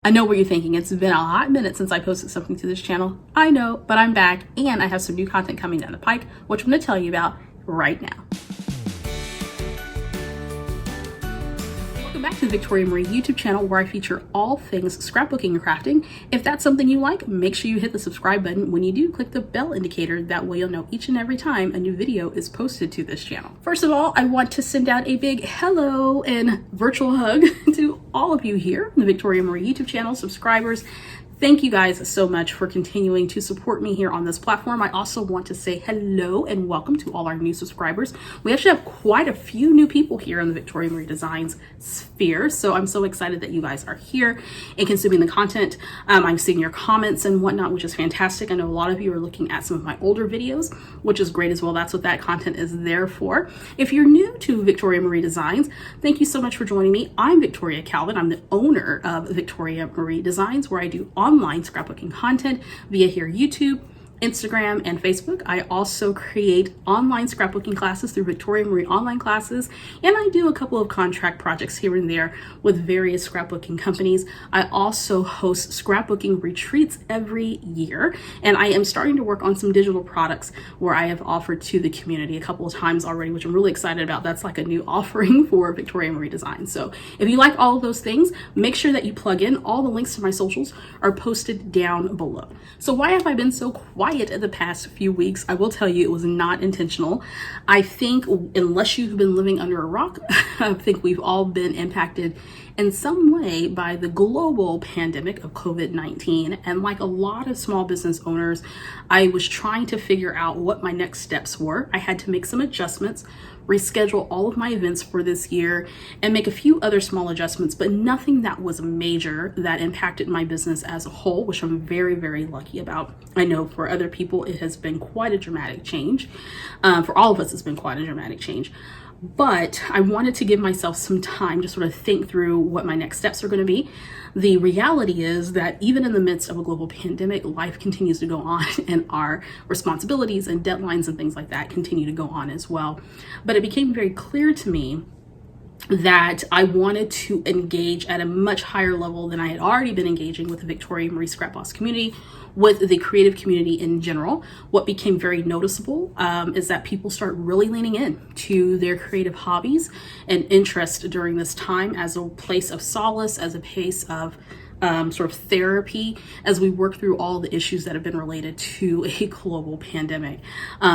I know what you're thinking. It's been a hot minute since I posted something to this channel. I know, but I'm back and I have some new content coming down the pike, which I'm going to tell you about right now. Welcome back to the Victoria Marie YouTube channel, where I feature all things scrapbooking and crafting. If that's something you like, make sure you hit the subscribe button. When you do, click the bell indicator. That way you'll know each and every time a new video is posted to this channel. First of all, I want to send out a big hello and virtual hug to all of you here on the Victoria Marie YouTube channel, subscribers. Thank you guys so much for continuing to support me here on this platform. I also want to say hello and welcome to all our new subscribers. We actually have quite a few new people here in the Victoria Marie Designs sphere, so I'm so excited that you guys are here and consuming the content. I'm seeing your comments and whatnot, which is fantastic. I know a lot of you are looking at some of my older videos, which is great as well. That's what that content is there for. If you're new to Victoria Marie Designs, thank you so much for joining me. I'm Victoria Calvin. I'm the owner of Victoria Marie Designs, where I do online scrapbooking content via here YouTube, Instagram, and Facebook. I also create online scrapbooking classes through Victoria Marie Online Classes, and I do a couple of contract projects here and there with various scrapbooking companies. I also host scrapbooking retreats every year, and I am starting to work on some digital products where I have offered to the community a couple of times already, which I'm really excited about. That's like a new offering for Victoria Marie Design. So if you like all of those things, make sure that you plug in. All the links to my socials are posted down below. So why have I been so quiet in the past few weeks? I will tell you, it was not intentional. I think unless you've been living under a rock, I think we've all been impacted in some way by the global pandemic of COVID-19. And like a lot of small business owners, I was trying to figure out what my next steps were. I had to make some adjustments, reschedule all of my events for this year, and make a few other small adjustments, but nothing that was major that impacted my business as a whole, which I'm very, very lucky about. I know for other people, it has been quite a dramatic change. For all of us, it's been quite a dramatic change. But I wanted to give myself some time to sort of think through what my next steps are going to be. The reality is that even in the midst of a global pandemic, life continues to go on, and our responsibilities and deadlines and things like that continue to go on as well. But it became very clear to me that I wanted to engage at a much higher level than I had already been engaging with the Victoria Marie Scrap Boss community, with the creative community in general. What became very noticeable is that people start really leaning in to their creative hobbies and interest during this time as a place of solace, as a place of sort of therapy as we work through all the issues that have been related to a global pandemic.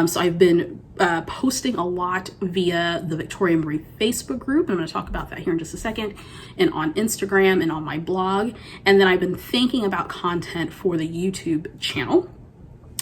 So I've been posting a lot via the Victoria Marie Facebook group. I'm going to talk about that here in just a second, and on Instagram and on my blog. And then I've been thinking about content for the YouTube channel.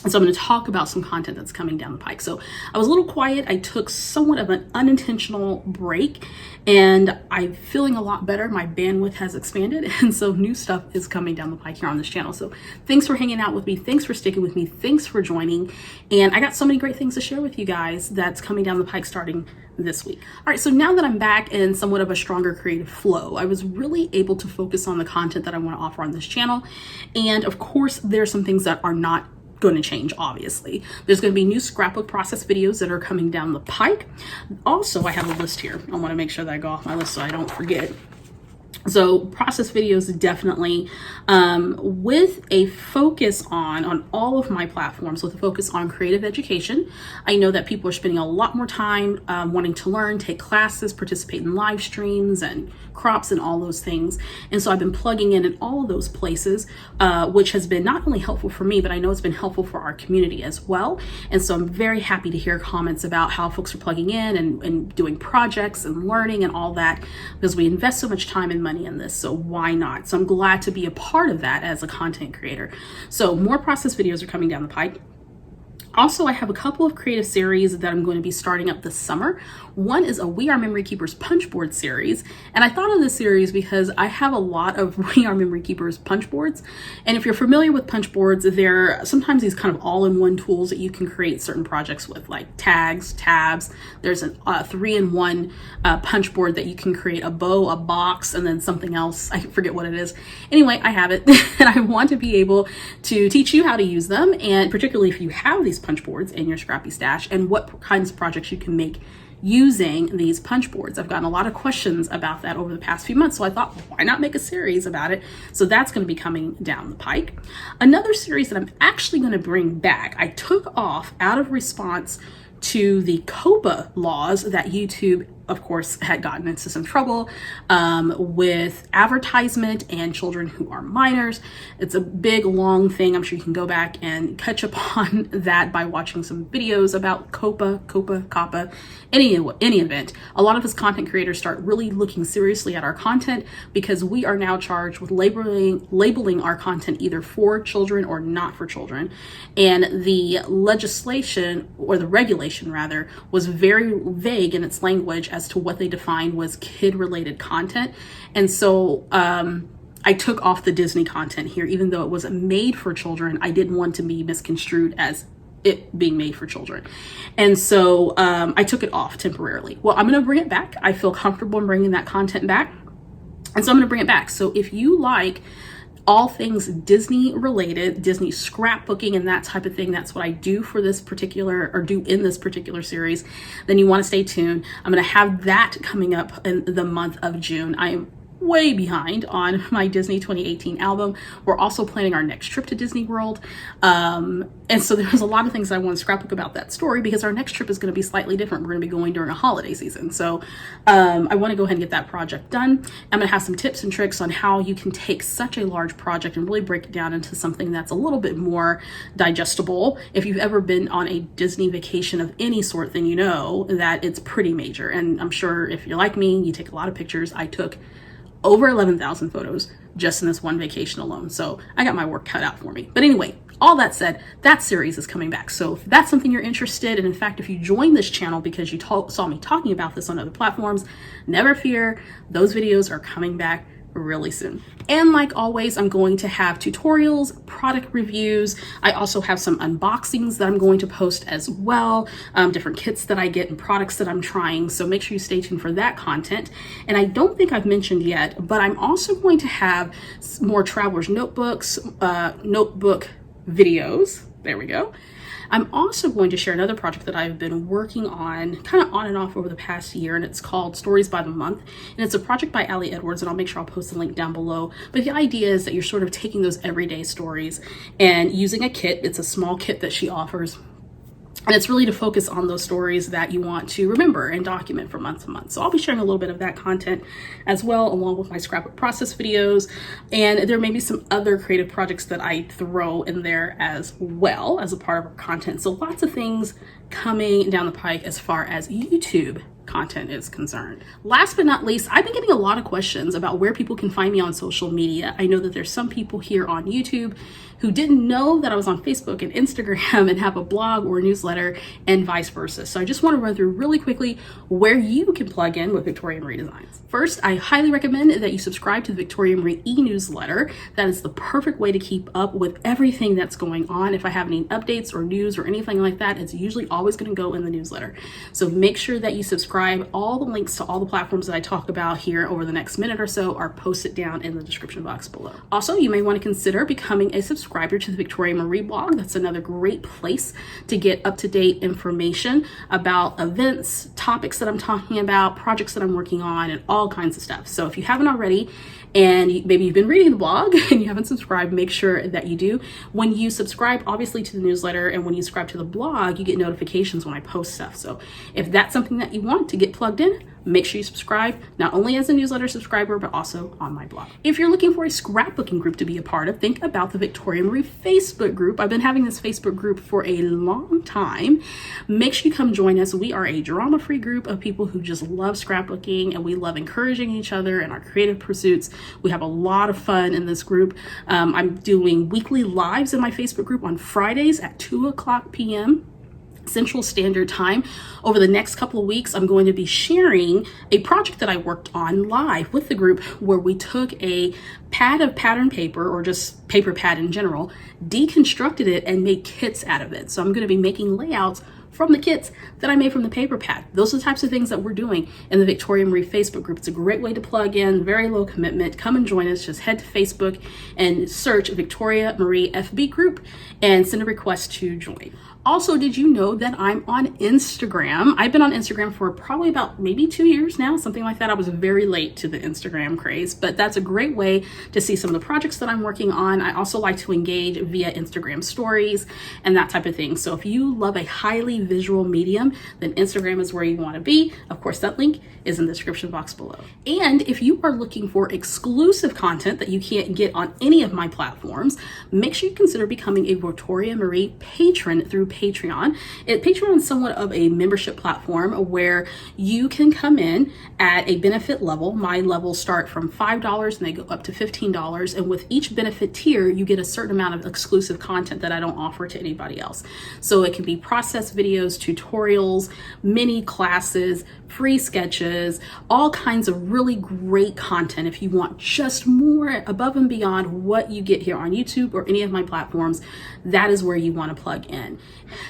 And so I'm going to talk about some content that's coming down the pike. So I was a little quiet. I took somewhat of an unintentional break, and I'm feeling a lot better. My bandwidth has expanded, and so new stuff is coming down the pike here on this channel. So thanks for hanging out with me. Thanks for sticking with me. Thanks for joining. And I got so many great things to share with you guys that's coming down the pike starting this week. All right, so now that I'm back in somewhat of a stronger creative flow, I was really able to focus on the content that I want to offer on this channel. And of course, there are some things that are not going to change. Obviously, there's going to be new scrapbook process videos that are coming down the pike. Also, I have a list here. I want to make sure that I go off my list so I don't forget. So process videos, definitely, with a focus on all of my platforms, with a focus on creative education. I know that people are spending a lot more time wanting to learn, take classes, participate in live streams and crops and all those things. And so I've been plugging in all of those places, which has been not only helpful for me, but I know it's been helpful for our community as well. And so I'm very happy to hear comments about how folks are plugging in and doing projects and learning and all that, because we invest so much time and money in this, so why not? So I'm glad to be a part of that as a content creator. So more process videos are coming down the pike. Also, I have a couple of creative series that I'm going to be starting up this summer. One is a We Are Memory Keepers punch board series. And I thought of this series because I have a lot of We Are Memory Keepers punch boards. And if you're familiar with punch boards, they're sometimes these kind of all-in-one tools that you can create certain projects with, like tags, tabs. There's a 3-in-1 punch board that you can create a bow, a box, and then something else. I forget what it is. Anyway, I have it and I want to be able to teach you how to use them, and particularly if you have these punch boards in your Scrappy stash, and what kinds of projects you can make using these punch boards. I've gotten a lot of questions about that over the past few months, so I thought, why not make a series about it? So that's going to be coming down the pike. Another series that I'm actually going to bring back, I took off out of response to the COPA laws that YouTube, of course, had gotten into some trouble with advertisement and children who are minors. It's a big, long thing. I'm sure you can go back and catch up on that by watching some videos about COPA, any event. A lot of us content creators start really looking seriously at our content because we are now charged with labeling our content either for children or not for children. And the legislation, or the regulation rather, was very vague in its language as to what they defined was kid-related content. And so I took off the Disney content here, even though it was made for children. I didn't want to be misconstrued as it being made for children. And so I took it off temporarily. Well, I'm going to bring it back. I feel comfortable in bringing that content back. And so I'm going to bring it back. So if you like all things Disney related, Disney scrapbooking and that type of thing, that's what I do for this particular, or do in this particular series, then you want to stay tuned. I'm going to have that coming up in the month of June. I am way behind on my Disney 2018 album. We're also planning our next trip to Disney World. And so there's a lot of things I want to scrapbook about that story because our next trip is going to be slightly different. We're going to be going during a holiday season. So I want to go ahead and get that project done. I'm going to have some tips and tricks on how you can take such a large project and really break it down into something that's a little bit more digestible. If you've ever been on a Disney vacation of any sort, then you know that it's pretty major. And I'm sure if you're like me, you take a lot of pictures. I took over 11,000 photos just in this one vacation alone. So I got my work cut out for me. But anyway, all that said, that series is coming back. So if that's something you're interested in, in fact, if you join this channel because you saw me talking about this on other platforms, never fear, those videos are coming back really soon. And like always, I'm going to have tutorials, product reviews. I also have some unboxings that I'm going to post as well, different kits that I get and products that I'm trying. So make sure you stay tuned for that content. And I don't think I've mentioned yet, but I'm also going to have more travelers notebooks, notebook videos. There we go. I'm also going to share another project that I've been working on, kind of on and off over the past year, and it's called Stories by the Month. And it's a project by Allie Edwards, and I'll make sure I'll post the link down below. But the idea is that you're sort of taking those everyday stories and using a kit. It's a small kit that she offers. And it's really to focus on those stories that you want to remember and document from month to month. So I'll be sharing a little bit of that content as well, along with my scrapbook process videos. And there may be some other creative projects that I throw in there as well as a part of our content. So lots of things coming down the pike as far as YouTube content is concerned. Last but not least, I've been getting a lot of questions about where people can find me on social media. I know that there's some people here on YouTube who didn't know that I was on Facebook and Instagram and have a blog or a newsletter and vice versa. So I just want to run through really quickly where you can plug in with Victoria Marie Designs. First, I highly recommend that you subscribe to the Victoria Marie e-newsletter. That is the perfect way to keep up with everything that's going on. If I have any updates or news or anything like that, it's usually always going to go in the newsletter. So make sure that you subscribe. All the links to all the platforms that I talk about here over the next minute or so are posted down in the description box below. Also, you may want to consider becoming a subscriber to the Victoria Marie blog. That's another great place to get up-to-date information about events, topics that I'm talking about, projects that I'm working on, and all kinds of stuff. So if you haven't already, and maybe you've been reading the blog and you haven't subscribed, make sure that you do. When you subscribe, obviously, to the newsletter, and when you subscribe to the blog, you get notifications when I post stuff. So if that's something that you want to get plugged in, make sure you subscribe, not only as a newsletter subscriber, but also on my blog. If you're looking for a scrapbooking group to be a part of, think about the Victoria Marie Facebook group. I've been having this Facebook group for a long time. Make sure you come join us. We are a drama-free group of people who just love scrapbooking, and we love encouraging each other in our creative pursuits. We have a lot of fun in this group. I'm doing weekly lives in my Facebook group on Fridays at 2:00 p.m. Central Standard Time. Over the next couple of weeks, I'm going to be sharing a project that I worked on live with the group, where we took a pad of pattern paper, or just paper pad in general, deconstructed it and made kits out of it. So I'm going to be making layouts from the kits that I made from the paper pad. Those are the types of things that we're doing in the Victoria Marie Facebook group. It's a great way to plug in, very low commitment. Come and join us. Just head to Facebook and search Victoria Marie FB group and send a request to join. Also, did you know that I'm on Instagram? I've been on Instagram for probably about maybe 2 years now, something like that. I was very late to the Instagram craze, but that's a great way to see some of the projects that I'm working on. I also like to engage via Instagram stories and that type of thing. So if you love a highly visual medium, then Instagram is where you want to be. Of course, that link is in the description box below. And if you are looking for exclusive content that you can't get on any of my platforms, make sure you consider becoming a Victoria Marie patron through Patreon. Patreon is somewhat of a membership platform where you can come in at a benefit level. My levels start from $5 and they go up to $15. And with each benefit tier, you get a certain amount of exclusive content that I don't offer to anybody else. So it can be process videos, tutorials, mini classes, free sketches, all kinds of really great content if you want just more above and beyond what you get here on YouTube or any of my platforms. That is where you want to plug in.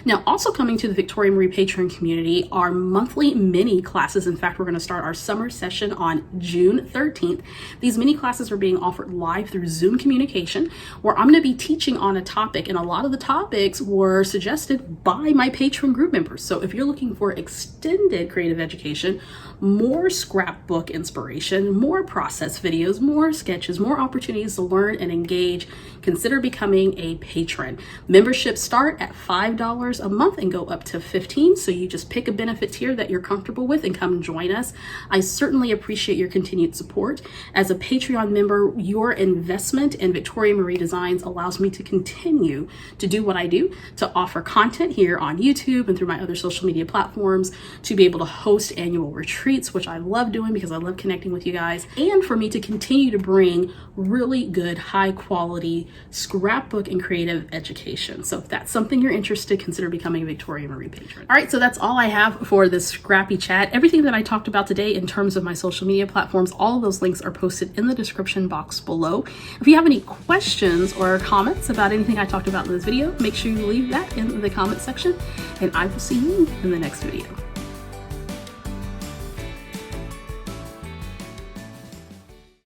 Now, also coming to the Victoria Marie Patron community are monthly mini classes. In fact, we're going to start our summer session on June 13th. These mini classes are being offered live through Zoom communication, where I'm going to be teaching on a topic, and a lot of the topics were suggested by my Patron group members. So if you're looking for extended creative education, more scrapbook inspiration, more process videos, more sketches, more opportunities to learn and engage, consider becoming a patron. Memberships start at $5 a month and go up to $15. So you just pick a benefit tier that you're comfortable with and come join us. I certainly appreciate your continued support. As a Patreon member, your investment in Victoria Marie Designs allows me to continue to do what I do, to offer content here on YouTube and through my other social media platforms, to be able to host annual retreats, which I love doing because I love connecting with you guys, and for me to continue to bring really good, high quality scrapbook and creative education. So if that's something you're interested, consider becoming a Victoria Marie patron. All right, so that's all I have for this Scrappy chat. Everything that I talked about today in terms of my social media platforms, all of those links are posted in the description box below. If you have any questions or comments about anything I talked about in this video, make sure you leave that in the comment section, and I will see you in the next video.